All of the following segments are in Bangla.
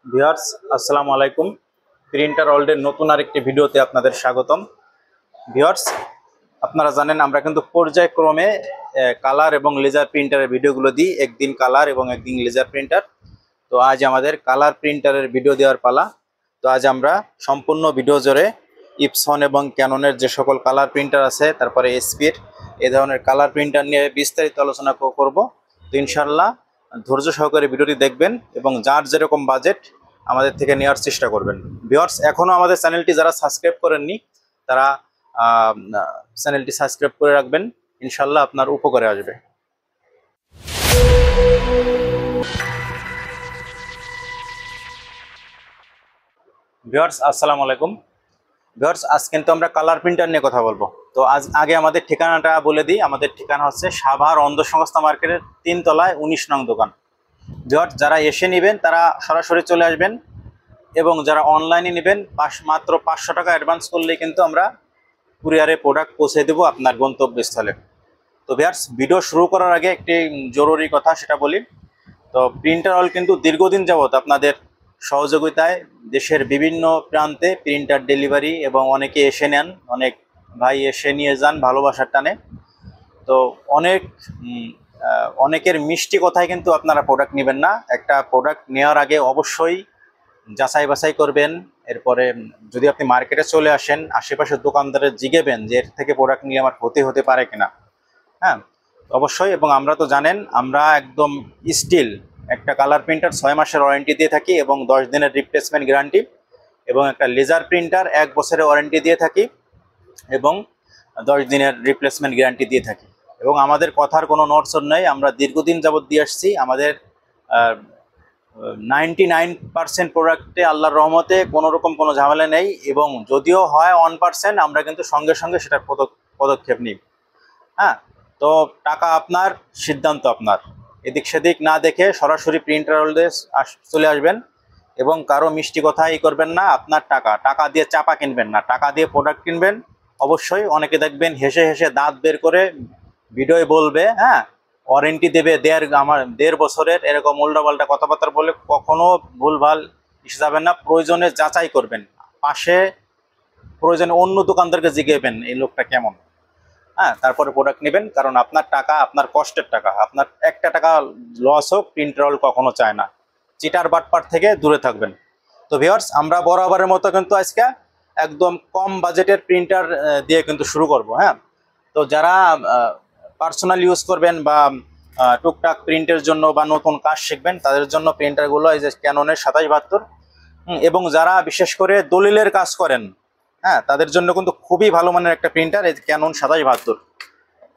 ভিউয়ার্স, আসসালামু আলাইকুম। প্রিন্টার ওয়ার্ল্ডের নতুন আরেকটি ভিডিওতে আপনাদের স্বাগতম। ভিউয়ার্স, আপনারা জানেন আমরা কিন্তু পর্যায়ক্রমে কালার এবং লেজার প্রিন্টারের ভিডিওগুলো দিই, একদিন কালার এবং একদিন লেজার প্রিন্টার। তো আজ আমাদের কালার প্রিন্টারের ভিডিও দেওয়ার পালা। তো আজ আমরা সম্পূর্ণ ভিডিও জুড়ে ইপসন এবং ক্যাননের যে সকল কালার প্রিন্টার আছে, তারপরে এসপির এ ধরনের কালার প্রিন্টার নিয়ে বিস্তারিত আলোচনা করব। তো ইনশাল্লাহ ধৈর্য সহকারে ভিডিওটি দেখবেন এবং যার যেরকম বাজেট আমাদের থেকে নেওয়ার চেষ্টা করবেন। ভিউয়ার্স, এখনও আমাদের চ্যানেলটি যারা সাবস্ক্রাইব করেননি তারা চ্যানেলটি সাবস্ক্রাইব করে রাখবেন, ইনশাল্লাহ আপনার উপকারে আসবে। ভিউয়ার্স, আসসালামু আলাইকুম। ভিউয়ার্স, আজ কিন্তু আমরা কালার প্রিন্টার নিয়ে কথা বলবো। তো আগে আমাদের ঠিকানাটা বলে দিই। আমাদের ঠিকানা হচ্ছে সাভার অন্ধ সংস্থা মার্কেটের 3 তলায় 19 নং দোকান। ভিউয়ার্স, যারা এসে নেবেন তারা সরাসরি চলে আসবেন এবং যারা অনলাইনে নেবেন মাত্র 500 টাকা অ্যাডভান্স করলেই কিন্তু আমরা কুরিয়ারে প্রোডাক্ট পৌঁছে দেবো আপনার গন্তব্যস্থলে। তো ভিউয়ার্স, ভিডিও শুরু করার আগে একটি জরুরি কথা সেটা বলি। তো প্রিন্টার ওয়ার্ল্ড কিন্তু দীর্ঘদিন যাবত আপনাদের সহযোগিতায় দেশের বিভিন্ন প্রান্তে প্রিন্টার ডেলিভারি এবং অনেকে এসে নেন, অনেক ভাই এসে নিয়ে যান ভালোবাসার টানে। তো অনেকের মিষ্টি কথায় কিন্তু আপনারা প্রোডাক্ট নেবেন না। একটা প্রোডাক্ট নেওয়ার আগে অবশ্যই যাচাই বাছাই করবেন। এরপরে যদি আপনি মার্কেটে চলে আসেন, আশেপাশের দোকানদারের জিগেবেন যে এর থেকে প্রোডাক্ট নিয়ে আমার ক্ষতি হতে পারে কিনা। হ্যাঁ, অবশ্যই। এবং আমরা তো জানেন আমরা একদম স্টিল একটা কালার প্রিন্টার 6 মাসের ওয়ারেন্টি দিয়ে থাকি এবং 10 দিনের রিপ্লেসমেন্ট গ্যারান্টি, এবং একটা লেজার প্রিন্টার 1 বছরের ওয়ারেন্টি দিয়ে থাকি এবং 10 দিনের রিপ্লেসমেন্ট গ্যারান্টি দিয়ে থাকি। এবং আমাদের কথার কোনো নড়চড় নেই, আমরা দীর্ঘদিন যাবত দিয়ে আসছি। আমাদের 99% প্রোডাক্টে আল্লাহর রহমতে কোনো রকম কোনো ঝামেলা নেই, এবং যদিও হয় 1% আমরা কিন্তু সঙ্গে সঙ্গে সেটার পদক্ষেপ নিই। হ্যাঁ, তো টাকা আপনার, সিদ্ধান্ত আপনার। এদিক সেদিক না দেখে সরাসরি প্রিন্টার ওয়ার্ল্ডে চলে আসবেন এবং কারো মিষ্টি কথাই করবেন না। আপনার টাকা দিয়ে চাপা কিনবেন না, টাকা দিয়ে প্রোডাক্ট কিনবেন। অবশ্যই অনেকে দেখবেন হেসে হেসে দাঁত বের করে ভিডিওয় বলবে, হ্যাঁ ওয়ারেন্টি দেবে 1.5 বছরের, এরকম উল্টাপাল্টা কথাবার্তা বলে কখনো ভুলভাল এসে যাবেন না। প্রয়োজনে যাচাই করবেন, পাশে প্রয়োজনে অন্য দোকানদারকে জিজ্ঞেবেন এই লোকটা কেমন। হ্যাঁ, তারপরে প্রোডাক্ট নেবেন, কারণ আপনার টাকা, আপনার কষ্টের টাকা, আপনার একটা টাকা লস হোক প্রিন্টার ওয়ার্ল্ড কখনো চায় না। চিটার বাটপার থেকে দূরে থাকবেন। তো ভিউয়ার্স, আমরা বরাবরের মতো কিন্তু আজকে একদম কম বাজেটের প্রিন্টার দিয়ে কিন্তু শুরু করব। হ্যাঁ, তো যারা পার্সোনাল ইউজ করবেন বা টুকটাক প্রিন্টের জন্য বা নতুন কাজ শিখবেন তাদের জন্য প্রিন্টারগুলো এই যে ক্যাননের 2772, এবং যারা বিশেষ করে দলিলের কাজ করেন, হ্যাঁ তাদের জন্য কিন্তু খুবই ভালো মানের একটা প্রিন্টার এই ক্যানন 2772।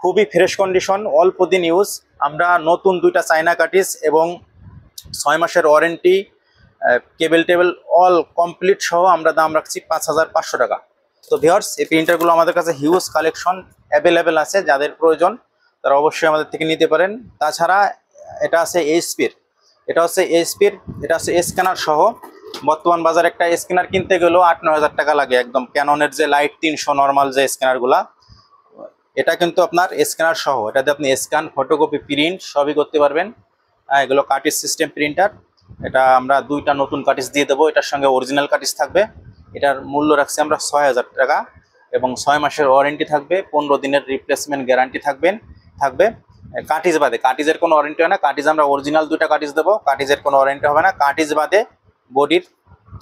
খুবই ফ্রেশ কন্ডিশন, অল্প দিন ইউজ। আমরা নতুন 2টা চায়না কাটিস এবং 6 মাসের ওয়ারেন্টি, কেবল টেবিল অল কমপ্লিট সহ আমরা দাম রাখছি 5500 টাকা। তো ভিউয়ার্স, এই প্রিন্টারগুলো আমাদের কাছে হিউজ কালেকশন অ্যাভেলেবেল আছে, যাদের প্রয়োজন তারা অবশ্যই আমাদের থেকে নিতে পারেন। তাছাড়া এটা আছে এইচপির, এটা হচ্ছে স্ক্যানার সহ। বর্তমান বাজারে একটা স্ক্যানার কিনতে গেলেও 8-9 হাজার টাকা লাগে, একদম ক্যাননের যে লাইট 300 নর্মাল যে স্ক্যানারগুলা। এটা কিন্তু আপনার স্ক্যানার সহ, এটাতে আপনি স্ক্যান, ফটোকপি, প্রিন্ট সবই করতে পারবেন। এগুলো কার্টিজ সিস্টেম প্রিন্টার। এটা আমরা 2টা নতুন কার্টিজ দিয়ে দেবো, এটার সঙ্গে অরিজিনাল কার্টিজ থাকবে। এটার মূল্য রাখছি আমরা 6000 টাকা এবং 6 মাসের ওয়ারেন্টি থাকবে, 15 দিনের রিপ্লেসমেন্ট গ্যারান্টি থাকবে। কার্টিজ বাদে, কার্টিজের কোনো ওয়ারেন্টি হয় না। কার্টিজ আমরা অরিজিনাল 2টা কার্টিজ দেবো, কার্টিজের কোনো ওয়ারেন্টি হবে না। কার্টিজ বাদে বডির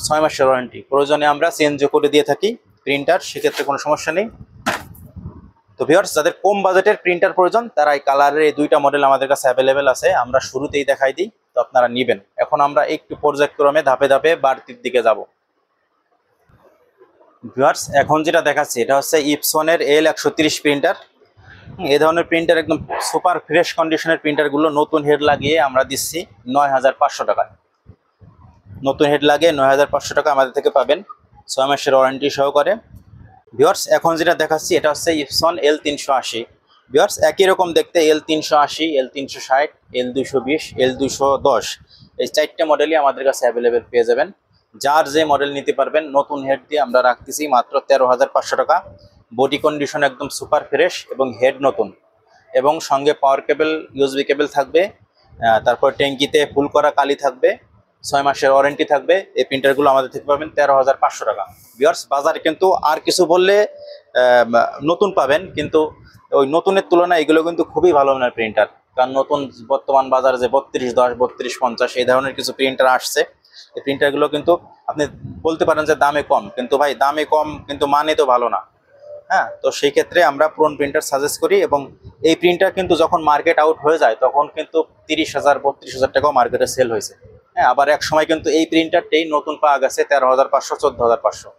6 মাসের ওয়ারেন্টি। প্রয়োজনে আমরা চেঞ্জও করে দিয়ে থাকি প্রিন্টার, সেক্ষেত্রে কোনো সমস্যা নেই। তো ভিউয়ার্স, যাদের কম বাজেটের প্রিন্টার প্রয়োজন তারা এই কালারের এই 2টা মডেল আমাদের কাছে অ্যাভেলেবেল আছে, আমরা শুরুতেই দেখাই দিই, তো আপনারা নেবেন। এখন আমরা একটু পর্যায়ক্রমে ধাপে ধাপে বাড়তির দিকে যাব। ভিউয়ার্স, এখন যেটা দেখাচ্ছি এটা হচ্ছে ইপসনের L130 প্রিন্টার। এই ধরনের প্রিন্টার একদম সুপার ফ্রেশ কন্ডিশনের প্রিন্টারগুলো নতুন হেড লাগিয়ে আমরা দিচ্ছি 9500 টাকায়। নতুন হেড লাগিয়ে 9500 টাকা আমাদের থেকে পাবেন, 6 মাসের ওয়ারেন্টি সহকারে। ভিউয়ার্স, এখন যেটা দেখাচ্ছি এটা হচ্ছে ইপসন L380। ভিউয়ার্স, একই রকম দেখতে L380, L360, L220, L210, এই 4টে মডেলই আমাদের কাছে অ্যাভেলেবেল পেয়ে যাবেন। যার যে মডেল নিতে পারবেন। নতুন হেড দিয়ে আমরা রাখতেছি মাত্র 13500 টাকা। বডি কন্ডিশন একদম সুপার ফ্রেশ এবং হেড নতুন, এবং সঙ্গে পাওয়ার কেবল, ইউএসবি কেবল থাকবে। তারপর ট্যাঙ্কিতে ফুল করা কালি থাকবে, 6 মাসের ওয়ারেন্টি থাকবে। এই প্রিন্টারগুলো আমাদের থেকে পাবেন 13,500 টাকা। ভিউয়ার্স, বাজারে কিন্তু আর কিছু বললে নতুন পাবেন, কিন্তু ওই নতুনের তুলনায় এগুলো কিন্তু খুবই ভালো মানের প্রিন্টার। কারণ নতুন বর্তমান বাজারে যে 3210, 3250 এই ধরনের কিছু প্রিন্টার আসছে, এই প্রিন্টারগুলো কিন্তু আপনি বলতে পারেন যে দামে কম, কিন্তু ভাই দামে কম কিন্তু মানে তো ভালো না। হ্যাঁ, তো সেই ক্ষেত্রে আমরা পুরনো প্রিন্টার সাজেস্ট করি, এবং এই প্রিন্টার কিন্তু যখন মার্কেট আউট হয়ে যায় তখন কিন্তু 30,000, 32,000 টাকাও মার্কেটে সেল হয়েছে। হ্যাঁ, আবার এক সময় কিন্তু এই প্রিন্টারটাই নতুন পাওয়া গেছে 13,500, 14,500।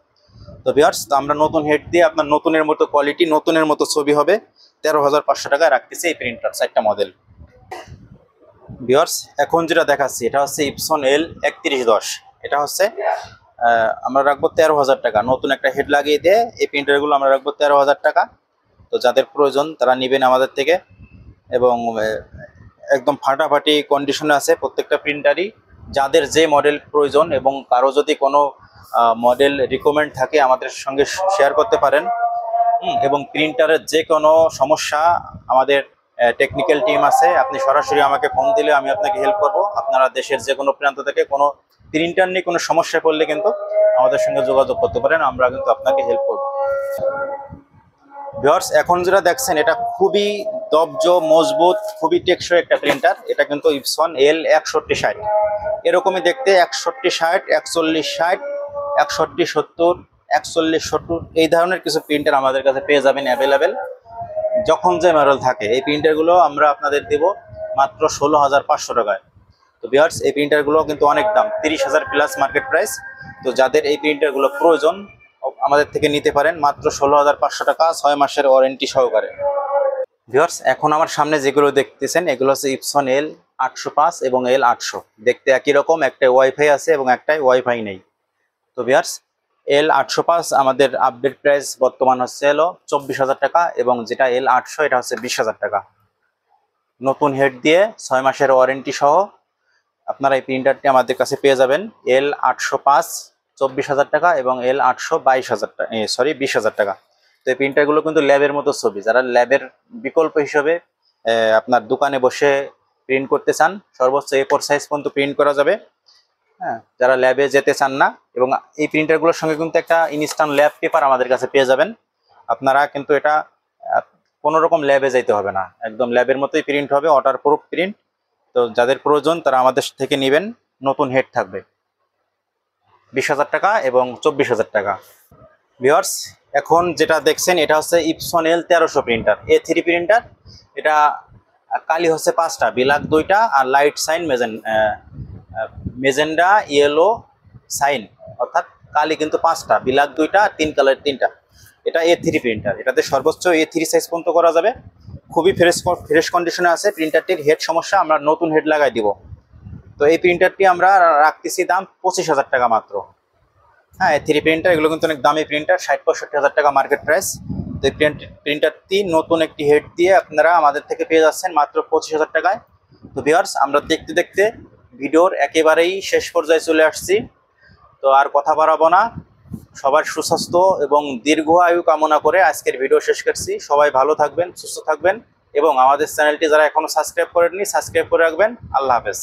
তো ভিউয়ার্স, আমরা নতুন হেড দিয়ে আপনার নতুনের মতো কোয়ালিটি, নতুনের মতো ছবি হবে 13,500 টাকায় রাখতেছি এই প্রিন্টার 4টা মডেল। ভিউয়ার্স, এখন যেটা দেখাচ্ছি এটা হচ্ছে ইপসন L3110। এটা হচ্ছে আমরা রাখবো 13,000 টাকা। নতুন একটা হেড লাগিয়ে দিয়ে এই প্রিন্টারগুলো আমরা রাখবো 13,000 টাকা। তো যাদের প্রয়োজন তারা নেবেন আমাদের থেকে, এবং একদম ফাটাফাটি কন্ডিশনে আছে প্রত্যেকটা প্রিন্টারই। যাদের যে মডেল প্রয়োজন এবং কারো যদি কোনো মডেল রিকমেন্ড থাকে আমাদের সঙ্গে শেয়ার করতে পারেন। এবং প্রিন্টারের যে কোনো সমস্যা আমাদের টেকনিক্যাল টিম আছে, আপনি সরাসরি আমাকে ফোন দিলে আমি আপনাকে হেল্প করব। আপনারা দেশের যে কোনো প্রান্ত থেকে কোনো প্রিন্টার নিয়ে কোনো সমস্যায় পড়লে কিন্তু আমাদের সঙ্গে যোগাযোগ করতে পারেন, আমরা কিন্তু আপনাকে হেল্প করব। ভিউয়ার্স, এখন যেটা দেখছেন এটা খুবই দবজ, মজবুত, খুবই টেকসই একটা প্রিন্টার। এটা কিন্তু ইপসন L6160। এরকমই দেখতে 6160, 4160, 6170, 4170 এই ধরনের কিছু প্রিন্টার আমাদের কাছে পেয়ে যাবেন অ্যাভেলেবেল। যখন যে মডেল থাকে এই প্রিন্টারগুলো আমরা আপনাদের দেব মাত্র 16,500 টাকায়। তো ভিউয়ার্স, এই প্রিন্টারগুলো কিন্তু অনেক দাম, 30,000 প্লাস মার্কেট প্রাইস। তো যাদের এই প্রিন্টারগুলো প্রয়োজন আমাদের থেকে নিতে পারেন মাত্র 16,500 টাকা, 6 মাসের ওয়ারেন্টি সহকারে। ভিউয়ার্স, এখন আমার সামনে যেগুলো দেখতেছেন এগুলো হচ্ছে ইপসন L805 এবং L800। দেখতে একই রকম, একটা ওয়াইফাই আছে এবং একটাই ওয়াইফাই নেই। তো ভিউয়ার্স, L805 আমাদের আপডেট প্রাইস বর্তমান হচ্ছে হলো 24,000 টাকা, এবং যেটা L800 এটা হচ্ছে 20,000 টাকা। নতুন হেড দিয়ে 6 মাসের ওয়ারেন্টি সহ আপনারা এই প্রিন্টারটি আমাদের কাছে পেয়ে যাবেন। L805 24,000 টাকা এবং L800 22,000 টাকা, 20,000 টাকা। তো এই প্রিন্টারগুলো কিন্তু ল্যাবের মতো ছবি, যারা ল্যাবের বিকল্প হিসেবে আপনার দোকানে বসে প্রিন্ট করতে চান, সর্বোচ্চ A4 সাইজ পর্যন্ত প্রিন্ট করা যাবে। হ্যাঁ, যারা ল্যাবে যেতে চান না, এবং এই প্রিন্টারগুলোর সঙ্গে কিন্তু একটা ইনস্ট্যান্ট ল্যাব পেপার আমাদের কাছে পেয়ে যাবেন। আপনারা কিন্তু এটা কোনো রকম ল্যাবে যেতে হবে না, একদম ল্যাবের মতোই প্রিন্ট হবে, ওয়াটার প্রুফ প্রিন্ট। তো যাদের প্রয়োজন তারা আমাদের থেকে নেবেন। নতুন হেড থাকবে 20,000 টাকা এবং 24,000 টাকা। ভিউয়ার্স, এখন যেটা দেখছেন এটা হচ্ছে Epson L1300 printer, A3 printer. এটা কালি হচ্ছে 5টা, বিলাক 2টা, আর light cyan magenta yellow cyan, অর্থাৎ কালি কিন্তু 5টা, বিলাক 2টা, 3 কালার 3টা। এটা A3 প্রিন্টার, এটাতে সর্বোচ্চ A3 সাইজ পর্যন্ত করা যাবে। খুবই ফ্রেশ কন্ডিশনে আছে। প্রিন্টারটির হেড সমস্যা, আমরা নতুন হেড লাগাই দিব। তো এই প্রিন্টারটি আমরা রাখতেছি দাম 25,000 টাকা মাত্র। হ্যাঁ, A3 প্রিন্টার এগুলো কিন্তু অনেক দামি প্রিন্টার, 60-65,000 টাকা মার্কেট প্রাইস। তো এই প্রিন্টারটি নতুন একটি হেড দিয়ে আপনারা আমাদের থেকে পেয়ে যাচ্ছেন মাত্র 25,000 টাকায়। তো ভিউয়ার্স, আমরা দেখতে দেখতে ভিডিওর একেবারেই শেষ পর্যায়ে চলে আসছি। তো আর কথা বাড়াবো না, সবার সুস্বাস্থ্য এবং দীর্ঘ আয়ু কামনা করে আজকের ভিডিও শেষ করছি। সবাই ভালো থাকবেন, সুস্থ থাকবেন, এবং আমাদের চ্যানেলটি যারা এখনো সাবস্ক্রাইব করেননি সাবস্ক্রাইব করে রাখবেন। আল্লাহ হাফেজ।